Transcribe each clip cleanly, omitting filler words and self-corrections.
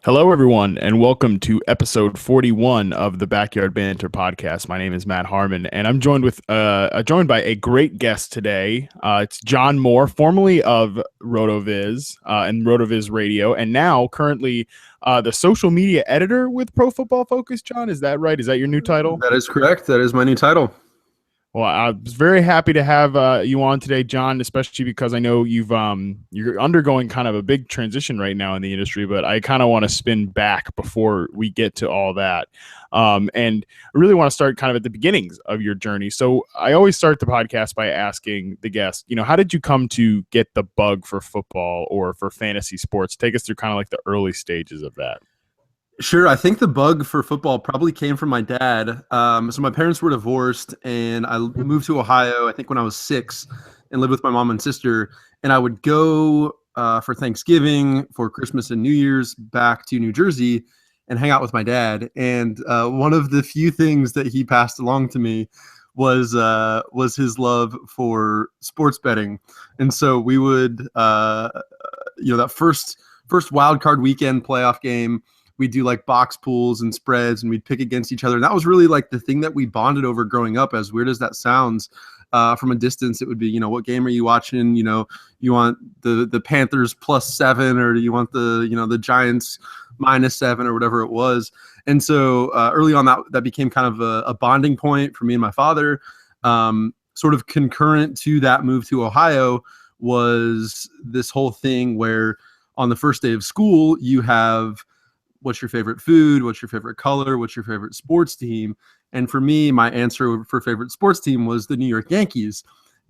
Hello, everyone, and welcome to episode 41 of the Backyard Banter Podcast. My name is Matt Harmon, and I'm joined by a great guest today. It's Jon Moore, formerly of RotoViz and RotoViz Radio, and now currently the social media editor with Pro Football Focus. Jon, is that right? Is that your new title? That is correct. That is my new title. Well, I was very happy to have you on today, Jon, especially because I know you're undergoing kind of a big transition right now in the industry, but I kind of want to spin back before we get to all that. And I really want to start kind of at the beginnings of your journey. So I always start the podcast by asking the guest, how did you come to get the bug for football or for fantasy sports? Take us through kind of like the early stages of that. Sure. I think the bug for football probably came from my dad. So my parents were divorced, and I moved to Ohio, I think when I was 6, and lived with my mom and sister. And I would go for Thanksgiving, for Christmas and New Year's back to New Jersey and hang out with my dad. And one of the few things that he passed along to me was his love for sports betting. And so we would, that first wild card weekend playoff game, we'd do like box pools and spreads, and we'd pick against each other. And that was really like the thing that we bonded over growing up, as weird as that sounds. From a distance, it would be, what game are you watching? You want the Panthers +7, or do you want the Giants -7, or whatever it was. And so early on, that became kind of a bonding point for me and my father. Sort of concurrent to that move to Ohio was this whole thing where on the first day of school, you have, what's your favorite food? What's your favorite color? What's your favorite sports team? And for me, my answer for favorite sports team was the New York Yankees.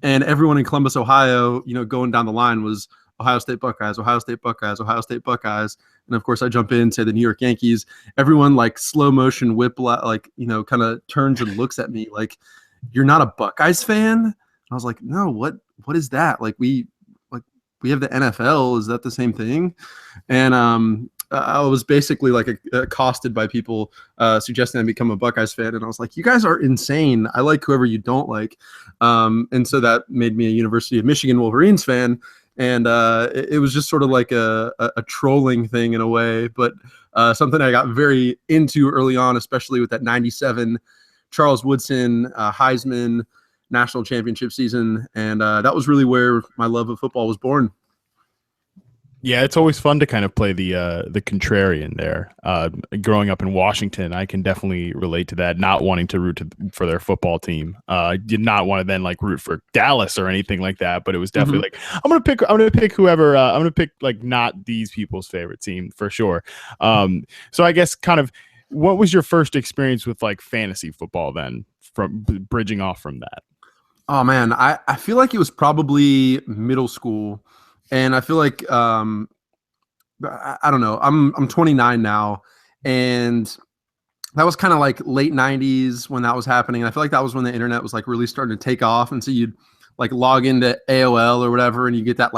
And everyone in Columbus, Ohio, going down the line was Ohio State Buckeyes, Ohio State Buckeyes, Ohio State Buckeyes. And of course, I jump in, say the New York Yankees. Everyone like slow motion kind of turns and looks at me like, "You're not a Buckeyes fan?" And I was like, "No, what is that? We have the NFL. Is that the same thing?" And I was basically accosted by people suggesting I become a Buckeyes fan. And I was like, "You guys are insane. I like whoever you don't like." And so that made me a University of Michigan Wolverines fan. And it was just sort of like a trolling thing in a way, but something I got very into early on, especially with that 97 Charles Woodson Heisman national championship season. And that was really where my love of football was born. Yeah, it's always fun to kind of play the contrarian there. Growing up in Washington, I can definitely relate to that. Not wanting to root for their football team, did not want to then root for Dallas or anything like that. But it was definitely I'm gonna pick whoever. I'm gonna pick not these people's favorite team for sure. So I guess kind of what was your first experience with fantasy football then? From bridging off from that. Oh man, I feel like it was probably middle school. And I feel like I don't know. I'm 29 now, and that was kind of like late 90s when that was happening. And I feel like that was when the internet was really starting to take off. And so you'd log into AOL or whatever, and you get that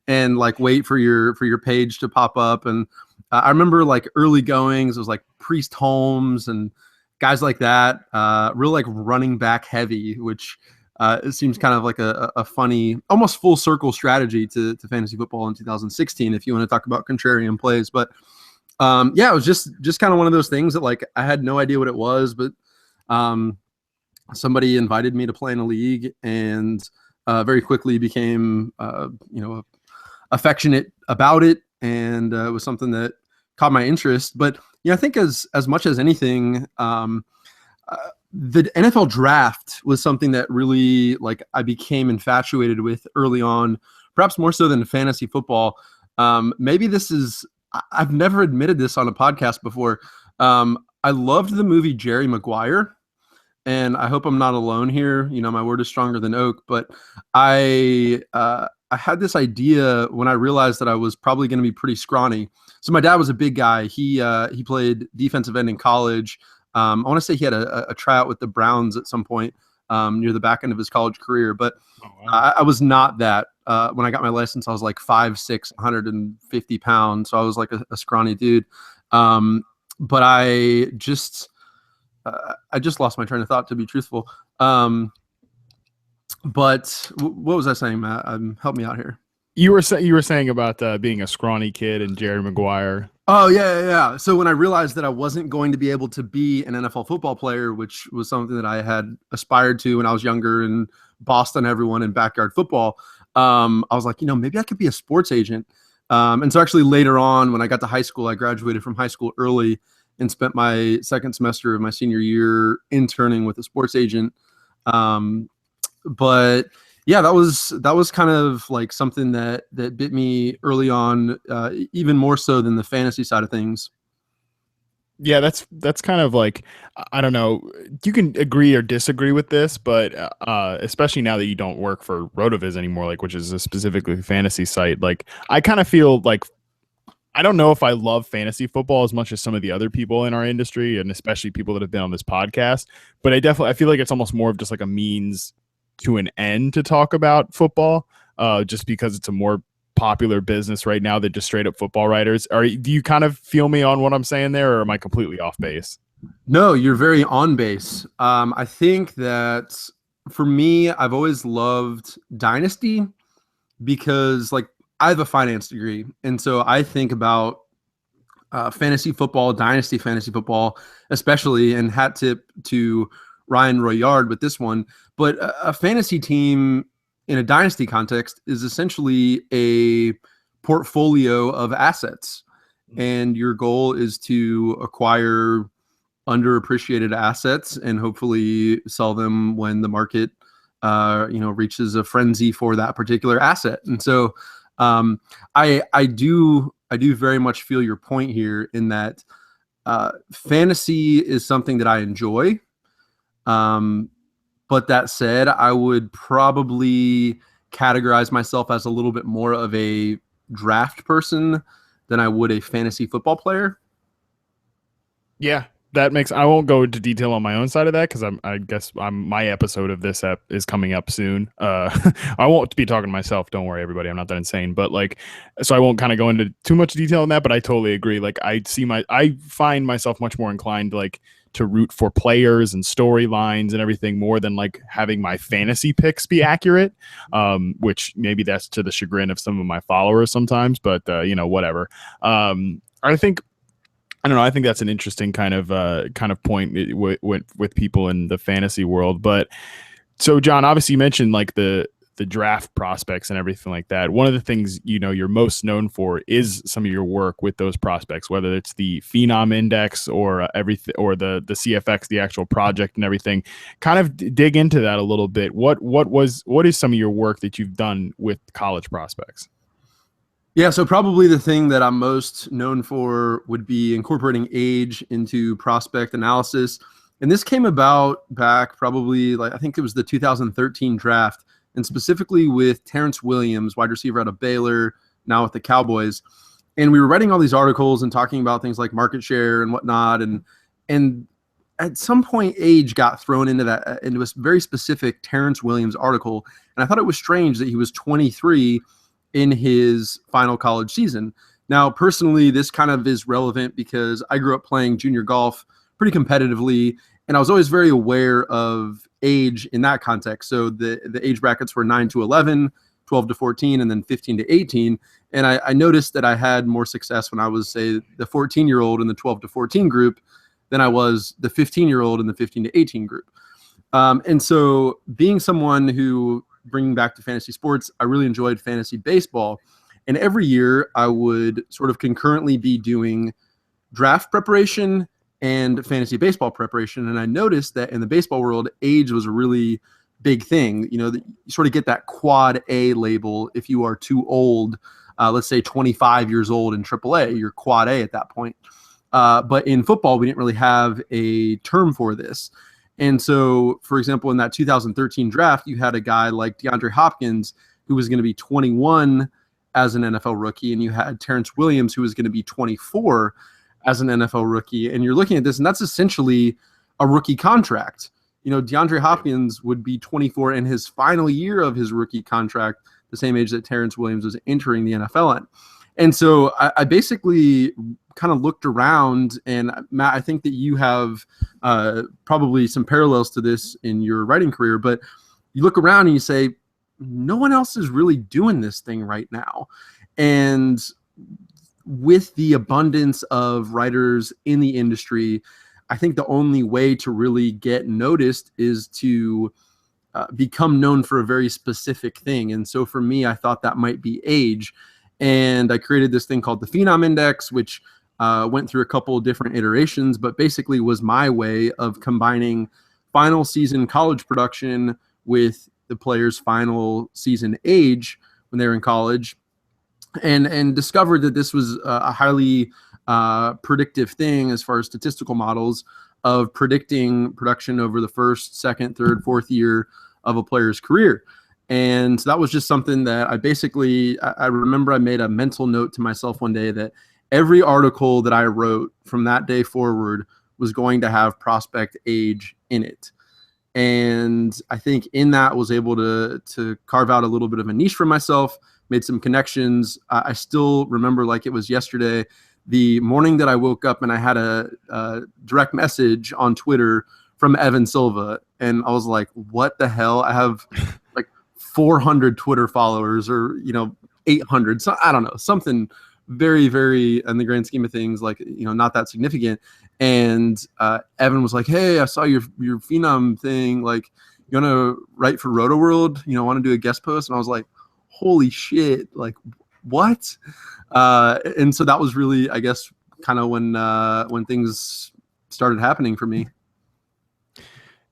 and wait for your page to pop up. And I remember early goings. It was Priest Holmes and guys like that, real running back heavy, which. It seems kind of like a funny, almost full circle strategy to fantasy football in 2016, if you want to talk about contrarian plays. But it was just kind of one of those things that I had no idea what it was, but somebody invited me to play in a league, and very quickly became affectionate about it, and it was something that caught my interest. But I think as much as anything, the NFL draft was something that really I became infatuated with early on, perhaps more so than fantasy football. Maybe I've never admitted this on a podcast before. I loved the movie Jerry Maguire, and I hope I'm not alone here. My word is stronger than oak, but I had this idea when I realized that I was probably going to be pretty scrawny. So my dad was a big guy. He played defensive end in college. I want to say he had a tryout with the Browns at some point near the back end of his college career, but I was not that. When I got my license, I was 5'6", 150 pounds. So I was a scrawny dude. But I just lost my train of thought, to be truthful. But what was I saying, Matt? Help me out here. You were saying about being a scrawny kid and Jerry Maguire. Oh yeah. So when I realized that I wasn't going to be able to be an NFL football player, which was something that I had aspired to when I was younger and bossed on everyone in backyard football, I was like, maybe I could be a sports agent. And so actually later on, when I got to high school, I graduated from high school early and spent my second semester of my senior year interning with a sports agent. But yeah, that was kind of like something that bit me early on, even more so than the fantasy side of things. Yeah, that's kind of like, I don't know. You can agree or disagree with this, but especially now that you don't work for RotoViz anymore, like which is a specifically fantasy site. Like I kind of feel like I don't know if I love fantasy football as much as some of the other people in our industry, and especially people that have been on this podcast. But I feel like it's almost more of just like a means to an end to talk about football, just because it's a more popular business right now than just straight up football writers. Do you kind of feel me on what I'm saying there, or am I completely off base? No, you're very on base. I think that for me, I've always loved Dynasty because like I have a finance degree. And so I think about fantasy football, Dynasty fantasy football, especially, and hat tip to Ryan Royard with this one. But a fantasy team in a Dynasty context is essentially a portfolio of assets. And your goal is to acquire underappreciated assets and hopefully sell them when the market reaches a frenzy for that particular asset. And so I do very much feel your point here in that fantasy is something that I enjoy. But that said, I would probably categorize myself as a little bit more of a draft person than I would a fantasy football player. Yeah, I won't go into detail on my own side of that because I guess my episode of this is coming up soon. I won't be talking to myself. Don't worry, everybody. I'm not that insane, but so I won't kind of go into too much detail on that. But I totally agree. Like I find myself much more inclined to root for players and storylines and everything more than like having my fantasy picks be accurate. Which maybe that's to the chagrin of some of my followers sometimes, but whatever. I don't know. I think that's an interesting kind of point with people in the fantasy world. But so, John, obviously you mentioned like the draft prospects and everything like that. One of the things you're most known for is some of your work with those prospects, whether it's the Phenom Index or everything, or the CFX, the actual project and everything. Kind of dig into that a little bit. What is some of your work that you've done with college prospects? Yeah, so probably the thing that I'm most known for would be incorporating age into prospect analysis. And this came about back probably I think it was the 2013 draft, and specifically with Terrence Williams, wide receiver out of Baylor, now with the Cowboys. And we were writing all these articles and talking about things like market share and whatnot. And at some point, age got thrown into a very specific Terrence Williams article. And I thought it was strange that he was 23 in his final college season. Now, personally, this kind of is relevant because I grew up playing junior golf pretty competitively, and I was always very aware of age in that context. So the age brackets were 9 to 11, 12 to 14, and then 15 to 18. And I noticed that I had more success when I was, say, the 14-year-old in the 12 to 14 group than I was the 15-year-old in the 15 to 18 group. And so being someone who, bringing back to fantasy sports, I really enjoyed fantasy baseball. And every year I would sort of concurrently be doing draft preparation and fantasy baseball preparation. And I noticed that in the baseball world, age was a really big thing. You sort of get that quad A label if you are too old. Let's say 25 years old in AAA, you're quad A at that point. But in football, we didn't really have a term for this. And so, for example, in that 2013 draft, you had a guy like DeAndre Hopkins, who was going to be 21 as an NFL rookie, and you had Terrence Williams, who was going to be 24 as an NFL rookie. And you're looking at this, and that's essentially a rookie contract. DeAndre Hopkins would be 24 in his final year of his rookie contract, the same age that Terrence Williams was entering the NFL in. And so I basically kind of looked around, and Matt, I think that you have probably some parallels to this in your writing career, but you look around and you say, no one else is really doing this thing right now. And with the abundance of writers in the industry, I think the only way to really get noticed is to become known for a very specific thing. And so for me, I thought that might be age. And I created this thing called the Phenom Index, which went through a couple of different iterations, but basically was my way of combining final season college production with the player's final season age when they were in college, and discovered that this was a highly predictive thing as far as statistical models of predicting production over the first, second, third, fourth year of a player's career. And so that was just something that I remember I made a mental note to myself one day that every article that I wrote from that day forward was going to have prospect age in it. And I think in that was able to carve out a little bit of a niche for myself, made some connections. I still remember like it was yesterday, the morning that I woke up and I had a direct message on Twitter from Evan Silva. And I was like, what the hell? I have like 400 Twitter followers or, 800. So I don't know, something very, very in the grand scheme of things, like, not that significant. And Evan was like, hey, I saw your Phenom thing. Like, you want to write for Roto World? Want to do a guest post? And I was like, holy shit, like what? And so that was really, I guess, kind of when things started happening for me.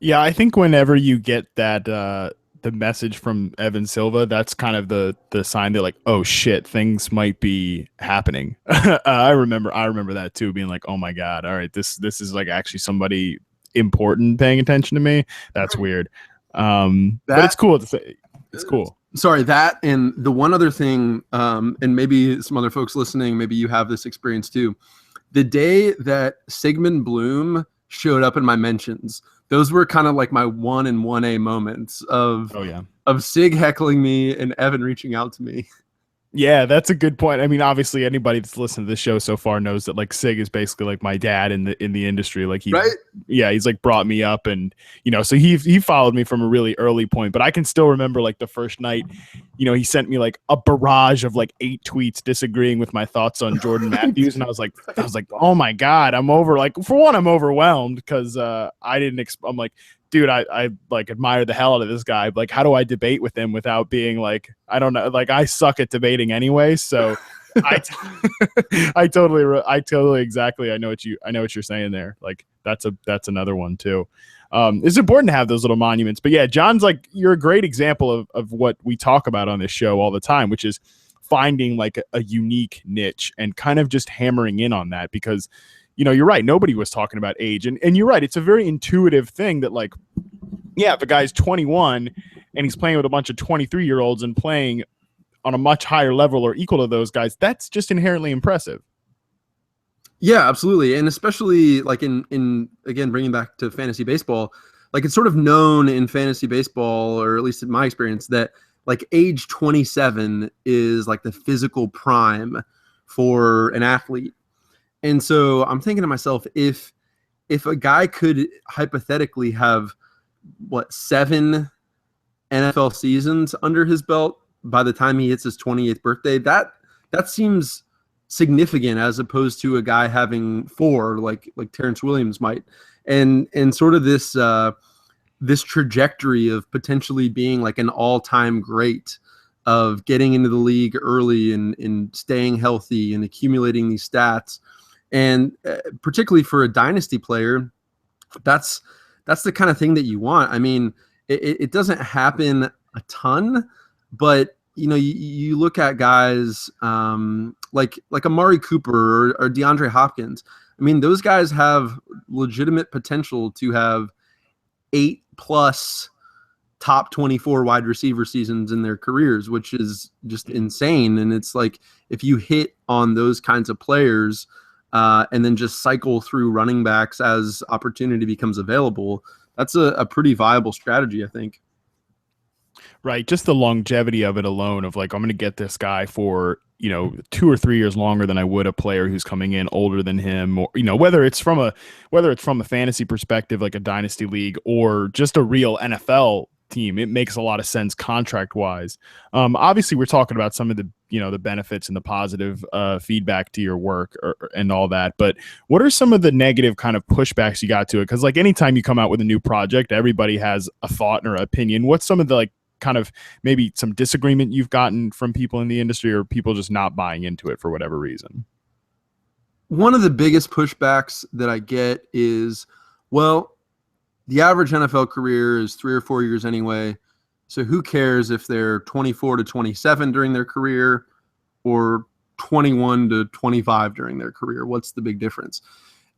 Yeah, I think whenever you get that the message from Evan Silva, that's kind of the sign that like, oh shit, things might be happening. I remember that too, being like, oh my God, all right, this is like actually somebody important paying attention to me. That's weird. But it's cool. It's cool. Sorry, that and the one other thing, and maybe some other folks listening, maybe you have this experience too. The day that Sigmund Bloom showed up in my mentions, those were kind of like my 1 and 1A moments of Sig heckling me and Evan reaching out to me. Yeah, that's a good point. I mean, obviously, anybody that's listened to this show so far knows that like Sig is basically like my dad in the industry. Like he's like brought me up, and so he followed me from a really early point. But I can still remember like the first night, he sent me like a barrage of like 8 tweets disagreeing with my thoughts on Jordan Matthews, and I was like, oh my God, I'm overwhelmed because I'm like, dude, I like admire the hell out of this guy. Like, how do I debate with him without being like, I don't know, like I suck at debating anyway. So I totally exactly. I know what you're saying there. Like that's another one too. It's important to have those little monuments, but yeah, John's like, you're a great example of what we talk about on this show all the time, which is finding like a unique niche and kind of just hammering in on that because you're right. Nobody was talking about age. And you're right. It's a very intuitive thing that like, yeah, if a guy's 21 and he's playing with a bunch of 23-year-olds and playing on a much higher level or equal to those guys, that's just inherently impressive. Yeah, absolutely. And especially like in again, bringing back to fantasy baseball, like it's sort of known in fantasy baseball, or at least in my experience, that like age 27 is like the physical prime for an athlete. And so I'm thinking to myself, if a guy could hypothetically have 7 NFL seasons under his belt by the time he hits his 28th birthday, that seems significant as opposed to a guy having 4 like Terrence Williams might. And sort of this trajectory of potentially being like an all-time great, of getting into the league early and staying healthy and accumulating these stats. And particularly for a dynasty player, that's the kind of thing that you want. I mean, it doesn't happen a ton, but you look at guys like Amari Cooper or DeAndre Hopkins. I mean, those guys have legitimate potential to have 8+ top 24 wide receiver seasons in their careers, which is just insane. And it's like, if you hit on those kinds of players, and then just cycle through running backs as opportunity becomes available, that's a pretty viable strategy, I think. Right. Just the longevity of it alone, of like, I'm going to get this guy for, 2 or 3 years longer than I would a player who's coming in older than him, or, whether it's from a fantasy perspective, like a dynasty league, or just a real NFL team. It makes a lot of sense contract wise. Obviously, we're talking about some of the the benefits and the positive feedback to your work and all that. But what are some of the negative kind of pushbacks you got to it? Because like anytime you come out with a new project, everybody has a thought or opinion. What's some of the like kind of maybe some disagreement you've gotten from people in the industry, or people just not buying into it for whatever reason? One of the biggest pushbacks that I get is, well, the average NFL career is 3 or 4 years anyway. So who cares if they're 24 to 27 during their career or 21 to 25 during their career? What's the big difference?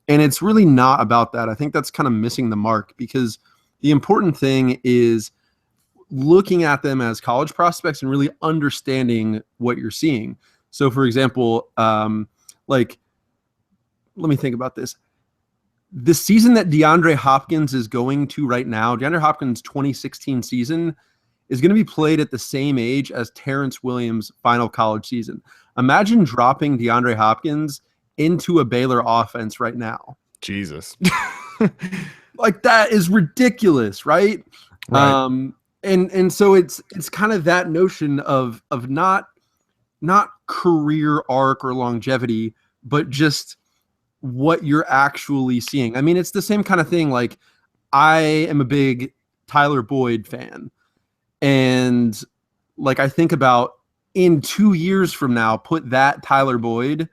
And it's really not about that. I think that's kind of missing the mark, because the important thing is looking at them as college prospects and really understanding what you're seeing. So for example, let me think about this. The season that DeAndre Hopkins is going to right now, DeAndre Hopkins' 2016 season is going to be played at the same age as Terrence Williams' final college season. Imagine dropping DeAndre Hopkins into a Baylor offense right now. Jesus. Like, that is ridiculous, right? Right. And so it's kind of that notion of not career arc or longevity, but just what you're actually seeing. I mean, it's the same kind of thing. Like, I am a big Tyler Boyd fan. And like, I think about in 2 years from now, put that Tyler Boyd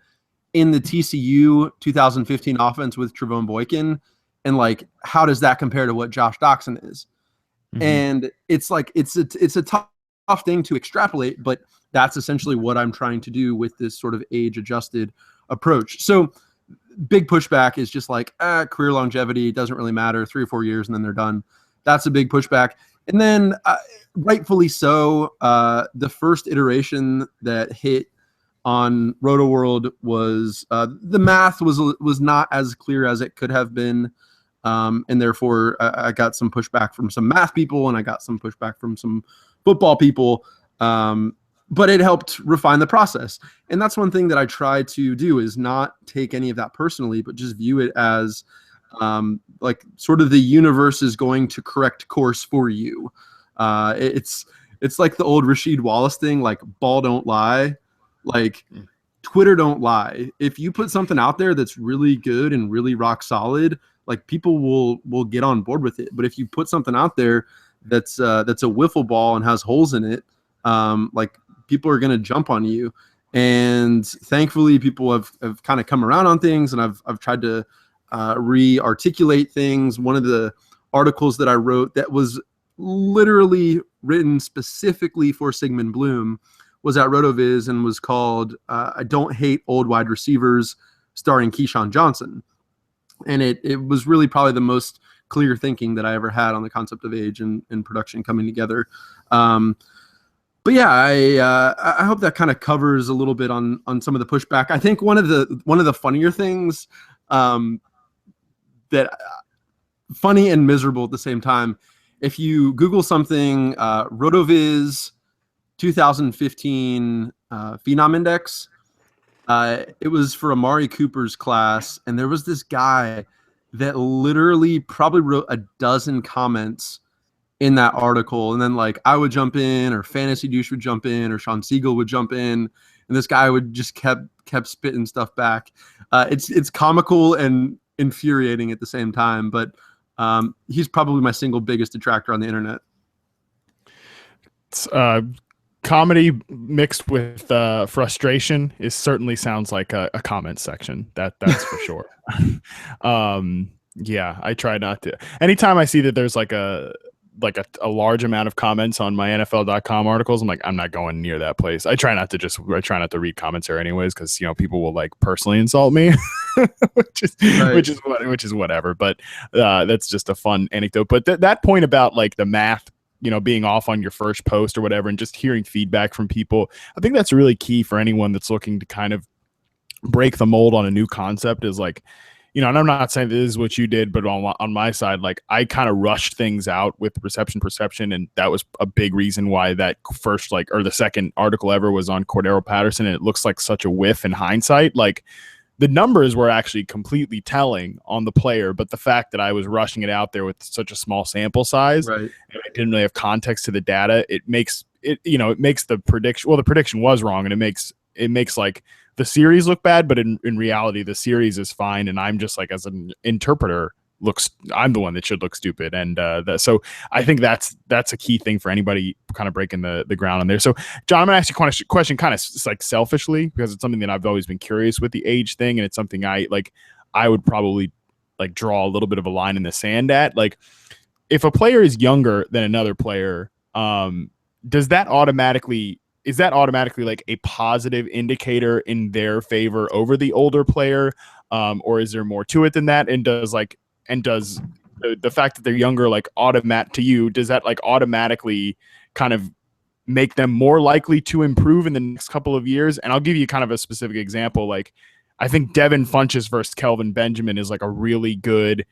in the TCU 2015 offense with Trevone Boykin. And like, how does that compare to what Josh Doxson is? Mm-hmm. And it's like, it's a tough thing to extrapolate, but that's essentially what I'm trying to do with this sort of age adjusted approach. So big pushback is just like, career longevity doesn't really matter, 3 or 4 years and then they're done. That's a big pushback. And then rightfully so, the first iteration that hit on RotoWorld was the math was not as clear as it could have been. And therefore I got some pushback from some math people and I got some pushback from some football people. But it helped refine the process. And that's one thing that I try to do, is not take any of that personally, but just view it as like sort of the universe is going to correct course for you. It's like the old Rasheed Wallace thing, like ball don't lie, like Twitter don't lie. If you put something out there that's really good and really rock solid, like people will get on board with it. But if you put something out there that's a wiffle ball and has holes in it, like people are going to jump on you. And thankfully people have kind of come around on things, and I've tried to re-articulate things. One of the articles that I wrote that was literally written specifically for Sigmund Bloom was at RotoViz and was called I Don't Hate Old Wide Receivers, starring Keyshawn Johnson. And it was really probably the most clear thinking that I ever had on the concept of age and production coming together. But yeah, I hope that kind of covers a little bit on some of the pushback. I think one of the funnier things that funny and miserable at the same time, if you Google something, RotoViz 2015 Phenom Index, it was for Amari Cooper's class, and there was this guy that literally probably wrote a dozen comments in that article, and then like I would jump in, or Fantasy Douche would jump in, or Sean Siegel would jump in, and this guy would just kept spitting stuff back. It's comical and infuriating at the same time, but he's probably my single biggest detractor on the internet. It's, comedy mixed with frustration certainly sounds like a comment section. That's for sure. Yeah, I try not to. Anytime I see that there's like a large amount of comments on my NFL.com articles, I'm like, I'm not going near that place. I try not to read commentary anyways, because people will like personally insult me, which is whatever. But that's just a fun anecdote. But that point about like the math, being off on your first post or whatever, and just hearing feedback from people, I think that's really key for anyone that's looking to kind of break the mold on a new concept. Is like, and I'm not saying this is what you did, but on my side, like I kind of rushed things out with perception. And that was a big reason why that first, or the second article ever was on Cordero Patterson. And it looks like such a whiff in hindsight. Like the numbers were actually completely telling on the player, but the fact that I was rushing it out there with such a small sample size, Right. and I didn't really have context to the data, it makes the prediction. Well, the prediction was wrong, and it makes like the series look bad, but in reality, the series is fine, and I'm just like, as an interpreter, I'm the one that should look stupid. And so I think that's a key thing for anybody kind of breaking the ground on there. So John, I'm gonna ask you a question kind of like selfishly, because it's something that I've always been curious with the age thing, and it's something I would probably like draw a little bit of a line in the sand at. Like, if a player is younger than another player, is that automatically like a positive indicator in their favor over the older player? Or is there more to it than that? And does the fact that they're younger, like, does that like automatically kind of make them more likely to improve in the next couple of years? And I'll give you kind of a specific example. Like, I think Devin Funchess versus Kelvin Benjamin is like a really good,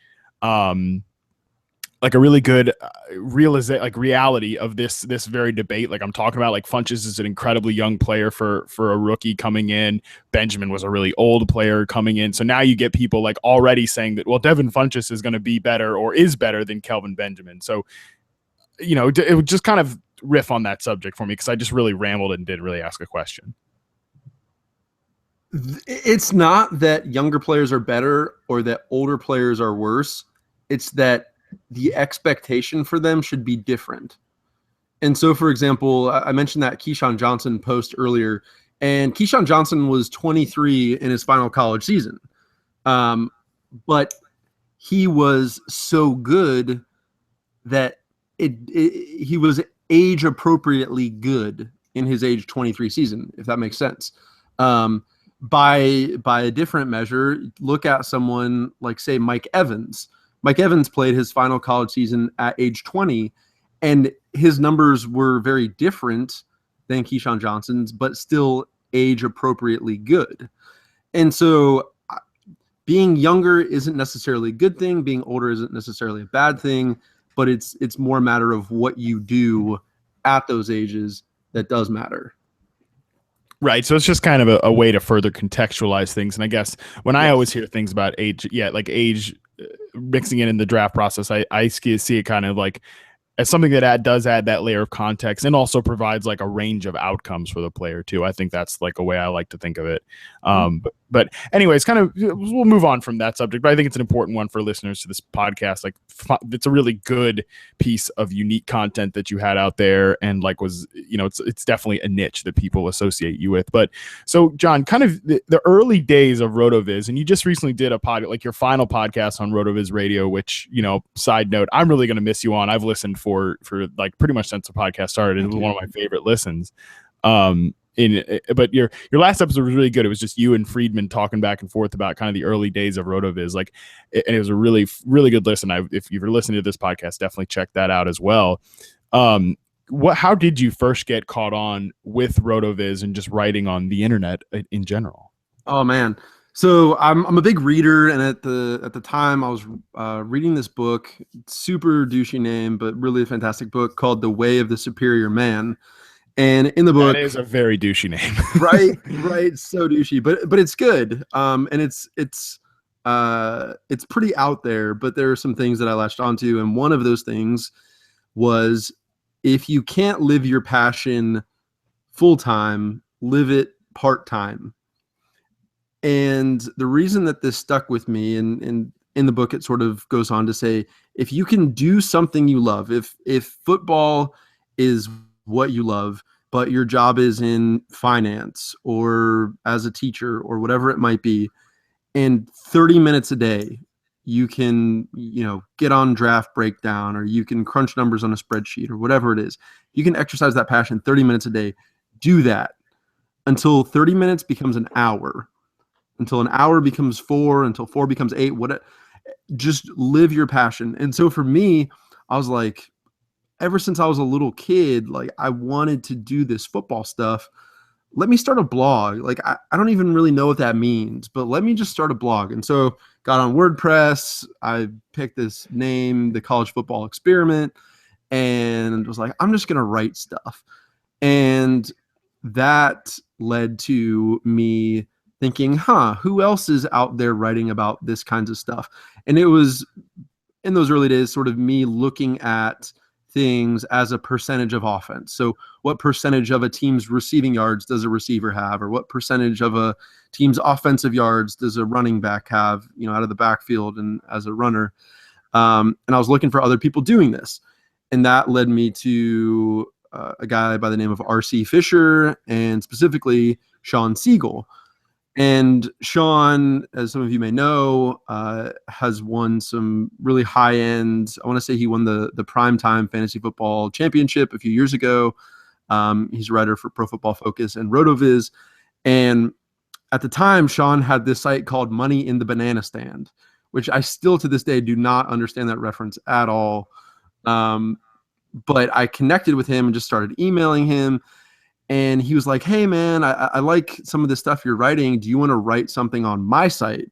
reality of this very debate. Like I'm talking about, like, Funchess is an incredibly young player for a rookie coming in. Benjamin was a really old player coming in. So now you get people like already saying that, well, Devin Funchess is going to be better or is better than Kelvin Benjamin. So, it would just kind of riff on that subject for me, because I just really rambled and didn't really ask a question. It's not that younger players are better or that older players are worse. It's that the expectation for them should be different. And so, for example, I mentioned that Keyshawn Johnson post earlier, and Keyshawn Johnson was 23 in his final college season. But he was so good that he was age appropriately good in his age 23 season, if that makes sense. By a different measure, look at someone like, say, Mike Evans. Mike Evans played his final college season at age 20, and his numbers were very different than Keyshawn Johnson's, but still age appropriately good. And so being younger isn't necessarily a good thing. Being older isn't necessarily a bad thing, but it's more a matter of what you do at those ages that does matter. Right. So it's just kind of a way to further contextualize things. And I guess when I always hear things about age, like age mixing it in the draft process, I see it kind of like as something that does add that layer of context, and also provides like a range of outcomes for the player too. I think that's like a way I like to think of it. But anyways, kind of, we'll move on from that subject, but I think it's an important one for listeners to this podcast. Like, it's a really good piece of unique content that you had out there, and like it's definitely a niche that people associate you with. But so John, kind of the early days of RotoViz, and you just recently did your final podcast on RotoViz Radio, which, side note, I'm really going to miss you on. I've listened for like pretty much since the podcast started. It was one of my favorite listens. But your last episode was really good. It was just you and Friedman talking back and forth about kind of the early days of RotoViz. Like, and it was a really, really good listen. If you're listening to this podcast, definitely check that out as well. How did you first get caught on with RotoViz and just writing on the internet in general? Oh man. So I'm a big reader, and at the time I was reading this book, super douchey name, but really a fantastic book called The Way of the Superior Man. And in the book, that is a very douchey name, right, so douchey, but it's good. And it's pretty out there, but there are some things that I latched onto, and one of those things was, if you can't live your passion full time, live it part time. And the reason that this stuck with me, and in the book, it sort of goes on to say, if you can do something you love, if football is what you love, but your job is in finance or as a teacher or whatever it might be, and 30 minutes a day, you can, get on draft breakdown, or you can crunch numbers on a spreadsheet, or whatever it is. You can exercise that passion 30 minutes a day. Do that until 30 minutes becomes an hour, until an hour becomes 4, until 4 becomes 8. Just live your passion. And so for me, I was like, ever since I was a little kid, like, I wanted to do this football stuff. Let me start a blog. Like, I don't even really know what that means, but let me just start a blog. And so got on WordPress. I picked this name, The College Football Experiment, and was like, I'm just going to write stuff. And that led to me thinking, who else is out there writing about this kinds of stuff? And it was in those early days sort of me looking at things as a percentage of offense. So what percentage of a team's receiving yards does a receiver have, or what percentage of a team's offensive yards does a running back have, out of the backfield and as a runner. And I was looking for other people doing this. And that led me to a guy by the name of R.C. Fisher, and specifically Sean Siegel. And Sean, as some of you may know, has won some really high-end, I want to say he won the Primetime Fantasy Football Championship a few years ago. He's a writer for Pro Football Focus and RotoViz. And at the time, Sean had this site called Money in the Banana Stand, which I still to this day do not understand that reference at all. But I connected with him and just started emailing him. And he was like, hey, man, I like some of the stuff you're writing. Do you want to write something on my site?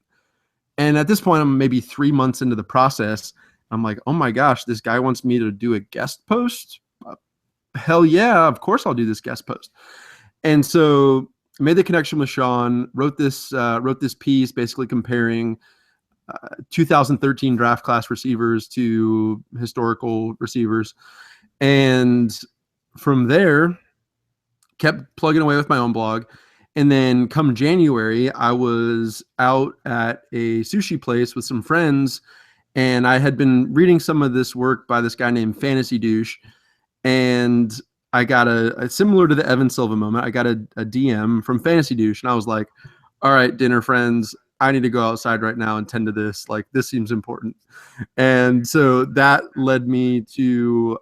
And at this point, I'm maybe 3 months into the process. I'm like, oh, my gosh, this guy wants me to do a guest post? Hell yeah, of course I'll do this guest post. And so I made the connection with Sean, wrote this piece basically comparing 2013 draft class receivers to historical receivers. And from there, kept plugging away with my own blog. And then come January, I was out at a sushi place with some friends, and I had been reading some of this work by this guy named Fantasy Douche. And I got a similar to the Evan Silva moment, I got a DM from Fantasy Douche, and I was like, all right, dinner friends, I need to go outside right now and tend to this. Like, this seems important. And so that led me to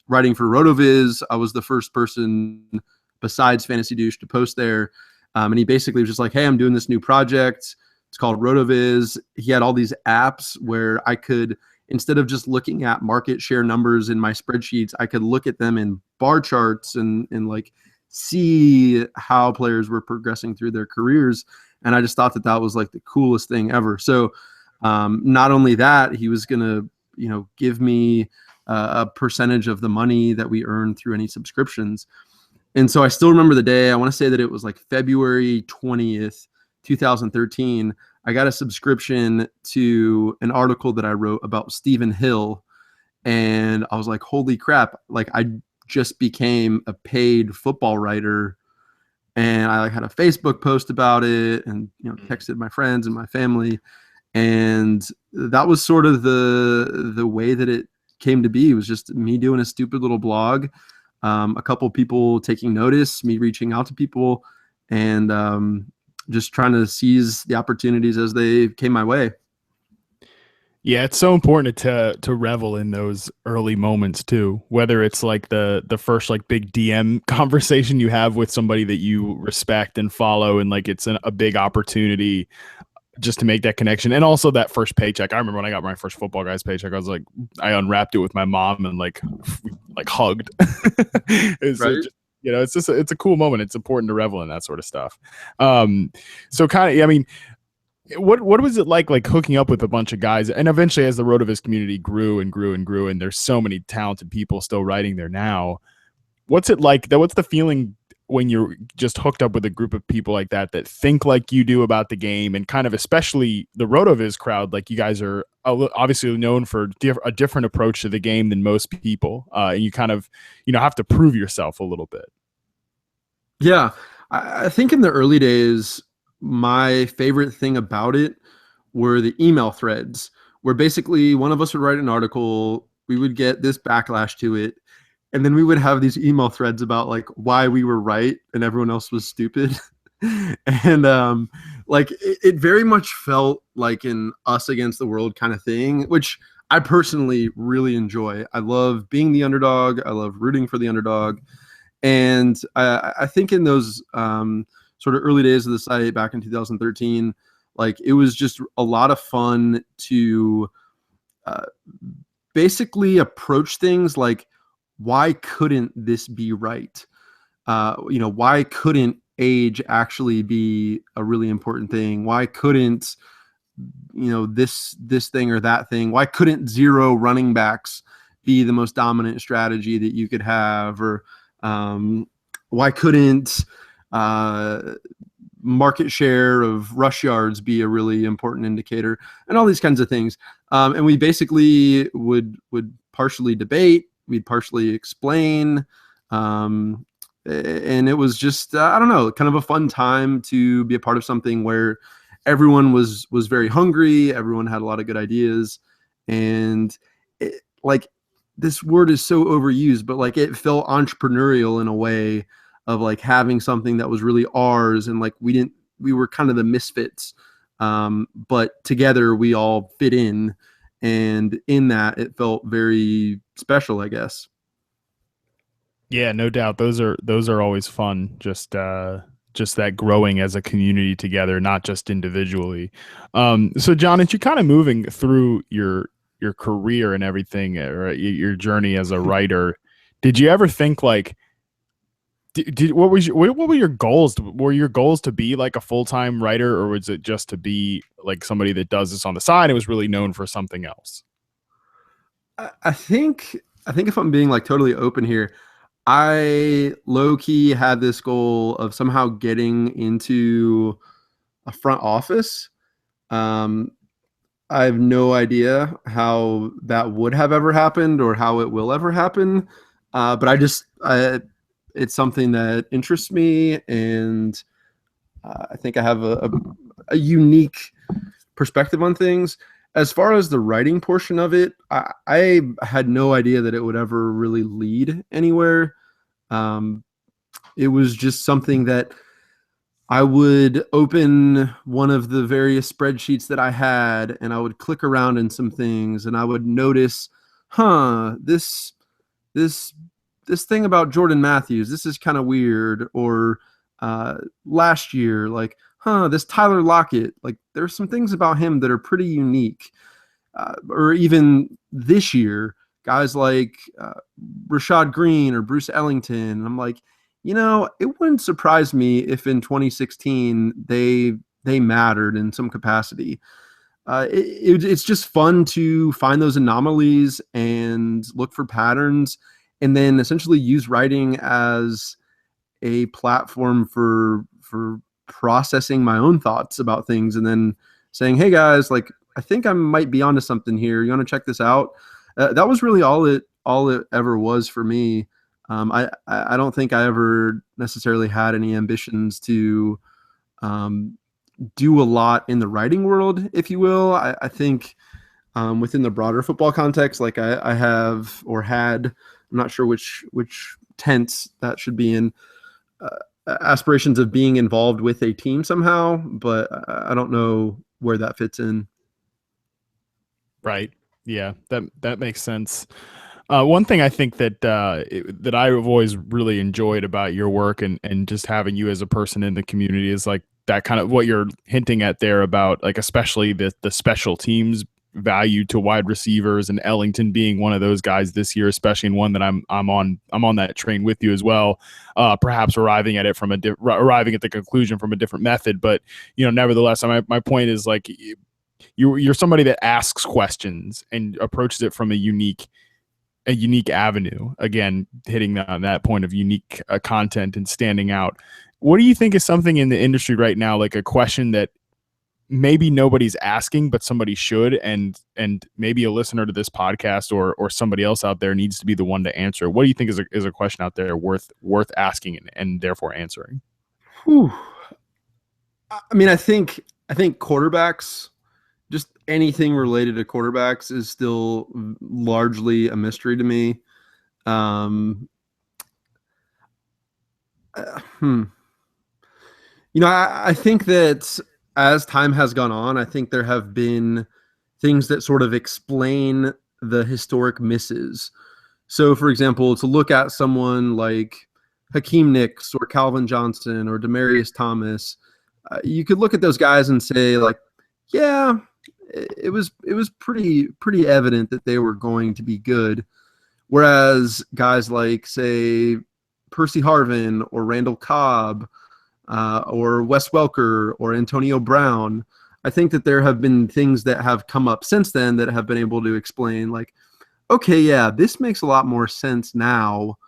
writing for RotoViz. I was the first person besides Fantasy Douche to post there. And he basically was just like, hey, I'm doing this new project. It's called RotoViz. He had all these apps where I could, instead of just looking at market share numbers in my spreadsheets, I could look at them in bar charts and like see how players were progressing through their careers. And I just thought that was like the coolest thing ever. So not only that, he was going to, give me a percentage of the money that we earned through any subscriptions. And so I still remember the day. I want to say that it was like February 20th, 2013. I got a subscription to an article that I wrote about Stephen Hill. And I was like, holy crap. Like, I just became a paid football writer. And I had a Facebook post about it and, texted my friends and my family. And that was sort of the way that it came to be. It was just me doing a stupid little blog. A couple people taking notice, me reaching out to people, and just trying to seize the opportunities as they came my way. Yeah, it's so important to revel in those early moments too. Whether it's like the first like big DM conversation you have with somebody that you respect and follow, and like it's a big opportunity just to make that connection, and also that first paycheck. I remember when I got my first Football Guys paycheck, I was like, I unwrapped it with my mom and like hugged. It's right? It's a cool moment. It's important to revel in that sort of stuff. So kind of, I mean, what was it like hooking up with a bunch of guys, and eventually as the RotoViz community grew and grew and grew, and there's so many talented people still writing there now. What's it like? What's the feeling when you're just hooked up with a group of people like that think like you do about the game, and kind of especially the RotoViz crowd? Like, you guys are obviously known for a different approach to the game than most people, and you kind of have to prove yourself a little bit. Yeah, I think in the early days, my favorite thing about it were the email threads, where basically one of us would write an article, we would get this backlash to it, and then we would have these email threads about like why we were right and everyone else was stupid. And it very much felt like an us against the world kind of thing, which I personally really enjoy. I love being the underdog. I love rooting for the underdog. And I think in those sort of early days of the site back in 2013, like, it was just a lot of fun to basically approach things like, why couldn't this be right? Why couldn't age actually be a really important thing? Why couldn't, this thing or that thing? Why couldn't zero running backs be the most dominant strategy that you could have? Or why couldn't market share of rush yards be a really important indicator, and all these kinds of things. And we basically would partially debate, we'd partially explain, and it was just I don't know, kind of a fun time to be a part of something where everyone was very hungry, everyone had a lot of good ideas, and like this word is so overused, but like it felt entrepreneurial in a way of like having something that was really ours, and like we were kind of the misfits, but together we all fit in, and in that it felt very special, I guess. Yeah, no doubt. Those are always fun. Just that growing as a community together, not just individually. So Jon, as you're kind of moving through your career and everything, or your journey as a writer, did you ever think like, what were your goals? Were your goals to be like a full-time writer, or was it just to be like somebody that does this on the side and was really known for something else? I think if I'm being like totally open here, I low-key had this goal of somehow getting into a front office. I have no idea how that would have ever happened or how it will ever happen. But it's something that interests me, and I think I have a unique perspective on things. As far as the writing portion of it, I had no idea that it would ever really lead anywhere. It was just something that I would open one of the various spreadsheets that I had, and I would click around in some things, and I would notice, this thing about Jordan Matthews, this is kind of weird. Or last year, like, this Tyler Lockett, like there's some things about him that are pretty unique. Or even this year, guys like Rashad Green or Bruce Ellington. And I'm like, it wouldn't surprise me if in 2016 they mattered in some capacity. It's just fun to find those anomalies and look for patterns, and then essentially use writing as a platform for processing my own thoughts about things, and then saying, hey guys, like, I think I might be onto something here. You want to check this out? That was really all it ever was for me. I don't think I ever necessarily had any ambitions to do a lot in the writing world, if you will. I think within the broader football context, like I have or had, I'm not sure which tense that should be in, aspirations of being involved with a team somehow, but I don't know where that fits in. Right. Yeah, that makes sense. One thing I think that I've always really enjoyed about your work and just having you as a person in the community is like that kind of what you're hinting at there about, like, especially the special teams value to wide receivers, and Ellington being one of those guys this year, especially, and one that I'm on that train with you as well. Perhaps arriving at the conclusion from a different method, but nevertheless, my point is like you're somebody that asks questions and approaches it from a unique avenue. Again, hitting on that point of unique content and standing out. What do you think is something in the industry right now, like a question that maybe nobody's asking, but somebody should, and maybe a listener to this podcast or somebody else out there needs to be the one to answer? What do you think is a question out there worth asking and therefore answering? Whew. I mean, I think quarterbacks, just anything related to quarterbacks, is still largely a mystery to me. I think that as time has gone on, I think there have been things that sort of explain the historic misses. So, for example, to look at someone like Hakeem Nicks or Calvin Johnson or Demaryius Thomas, you could look at those guys and say, like, yeah, it was pretty evident that they were going to be good. Whereas guys like, say, Percy Harvin or Randall Cobb, or Wes Welker or Antonio Brown, I think that there have been things that have come up since then that have been able to explain, like, okay, yeah, this makes a lot more sense now.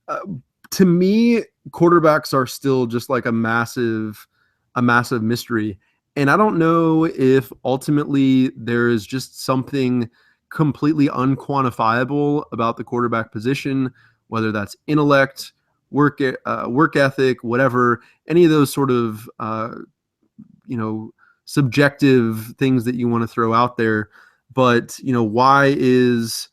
To me, quarterbacks are still just like a massive a massive mystery. And I don't know if ultimately there is just something completely unquantifiable about the quarterback position, whether that's intellect, work ethic, whatever, any of those sort of subjective things that you want to throw out there. But why is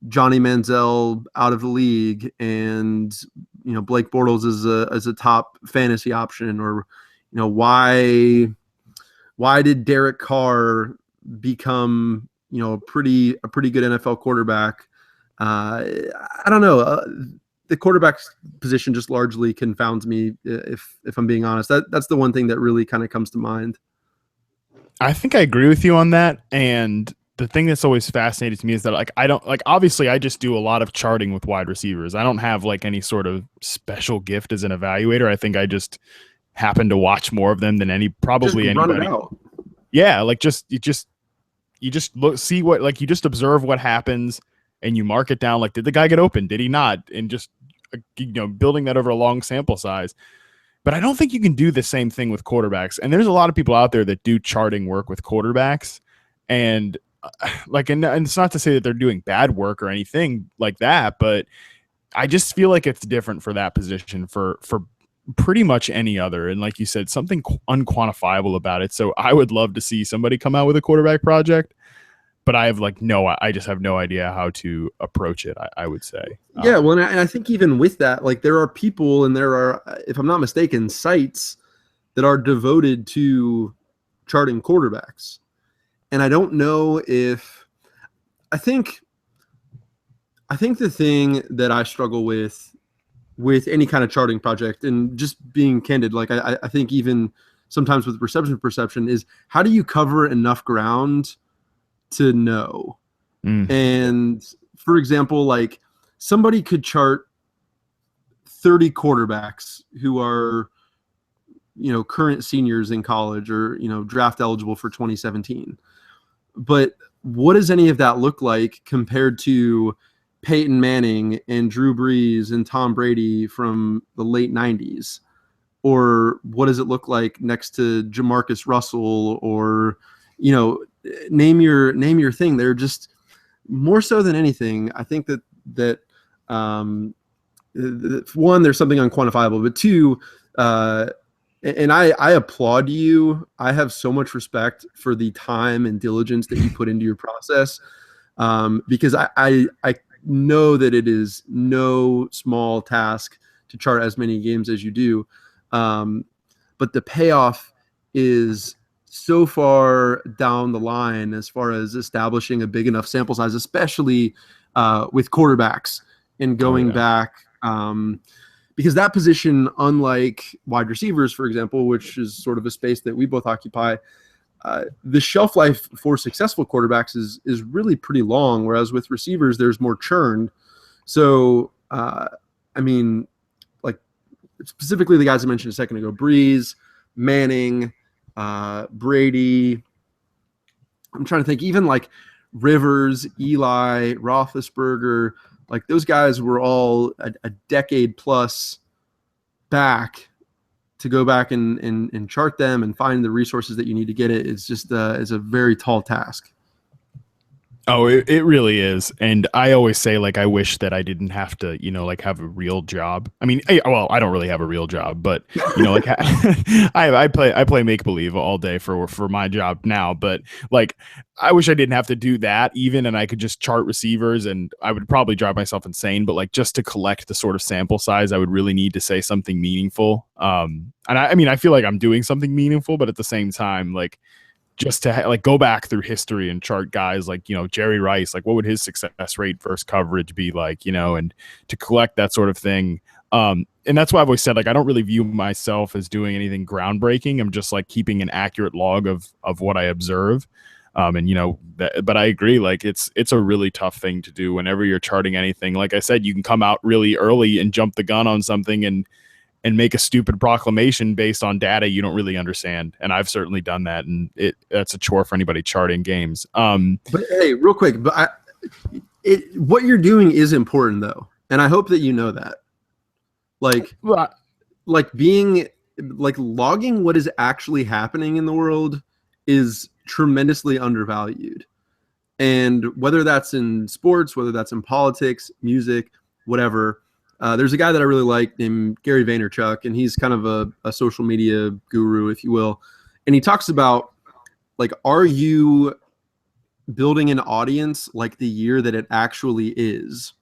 Johnny Manziel out of the league and Blake Bortles is a top fantasy option, or why did Derek Carr become a pretty good NFL quarterback? I don't know. The quarterback position just largely confounds me, if I'm being honest. That's the one thing that really kind of comes to mind. I think I agree with you on that. And the thing that's always fascinated to me is that obviously I just do a lot of charting with wide receivers. I don't have any sort of special gift as an evaluator. I think I just happen to watch more of them than anybody. Run it out. Yeah. You just look, see what, you just observe what happens and you mark it down. Did the guy get open? Did he not? And just, building that over a long sample size. But I don't think you can do the same thing with quarterbacks. And there's a lot of people out there that do charting work with quarterbacks. And and it's not to say that they're doing bad work or anything like that, but I just feel like it's different for that position for pretty much any other. And like you said, something unquantifiable about it. So I would love to see somebody come out with a quarterback project, but I have I just have no idea how to approach it, I would say. Yeah, well, and I think even with that, there are people and there are, if I'm not mistaken, sites that are devoted to charting quarterbacks. And I don't know if I think the thing that I struggle with any kind of charting project, and just being candid, I think even sometimes with perception is, how do you cover enough ground to know? And for example, somebody could chart 30 quarterbacks who are current seniors in college, or draft eligible for 2017. But what does any of that look like compared to Peyton Manning and Drew Brees and Tom Brady from the late 90s? Or what does it look like next to Jamarcus Russell, or name your thing? They're just, more so than anything, I think that one, there's something unquantifiable, but two, and I applaud you. I have so much respect for the time and diligence that you put into your process, because I know that it is no small task to chart as many games as you do, but the payoff is so far down the line as far as establishing a big enough sample size, especially with quarterbacks, and going back. Because that position, unlike wide receivers, for example, which is sort of a space that we both occupy, the shelf life for successful quarterbacks is really pretty long, whereas with receivers, there's more churn. So, specifically the guys I mentioned a second ago, Brees, Manning, Brady. I'm trying to think, even Rivers, Eli, Roethlisberger, those guys were all a decade plus back. To go back and chart them and find the resources that you need to get it, it's just it's a very tall task. Oh, it really is. And I always say, I wish that I didn't have to, have a real job. I mean, I don't really have a real job, but I play make believe all day for my job now. But I wish I didn't have to do that even, and I could just chart receivers, and I would probably drive myself insane. But just to collect the sort of sample size, I would really need to say something meaningful. And I feel like I'm doing something meaningful, but at the same time, just to go back through history and chart guys Jerry Rice, what would his success rate versus coverage be and to collect that sort of thing. And that's why I've always said, I don't really view myself as doing anything groundbreaking. I'm just keeping an accurate log of what I observe. But I agree, it's a really tough thing to do whenever you're charting anything. Like I said, you can come out really early and jump the gun on something and make a stupid proclamation based on data you don't really understand. And I've certainly done that, and that's a chore for anybody charting games. But hey, real quick, but what you're doing is important though. And I hope that you know that, being like logging what is actually happening in the world is tremendously undervalued. And whether that's in sports, whether that's in politics, music, whatever, there's a guy that I really like named Gary Vaynerchuk, and he's kind of a social media guru, if you will. And he talks about, like, are you building an audience like the year that it actually is?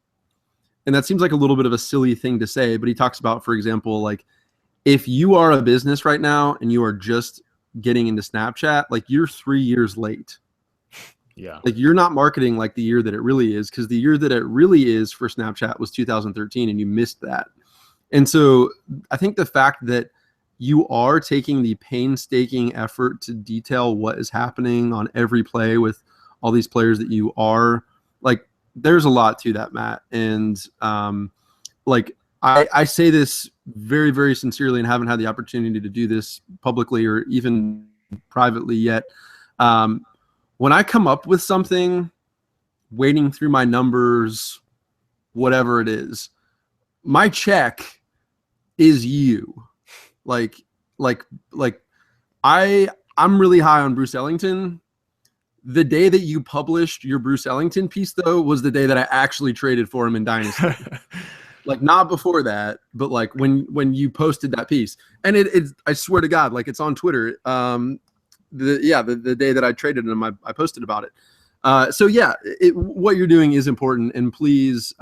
And that seems like a little bit of a silly thing to say, but he talks about, for example, like, if you are a business right now and you are just getting into Snapchat, like, you're 3 years late. Yeah. Like, you're not marketing like the year that it really is, because the year that it really is for Snapchat was 2013, and you missed that. And so I think the fact that you are taking the painstaking effort to detail what is happening on every play with all these players that you are, like, there's a lot to that, Matt. And like, I say this very, very sincerely, and haven't had the opportunity to do this publicly or even privately yet. When I come up with something, wading through my numbers, whatever it is, my check is you. Like I'm really high on Bruce Ellington. The day that you published your Bruce Ellington piece, though, was the day that I actually traded for him in Dynasty. Like, not before that, but like when you posted that piece. And it's, I swear to God, like, it's on Twitter. The day that I traded him, I posted about it. So yeah, what you're doing is important, and please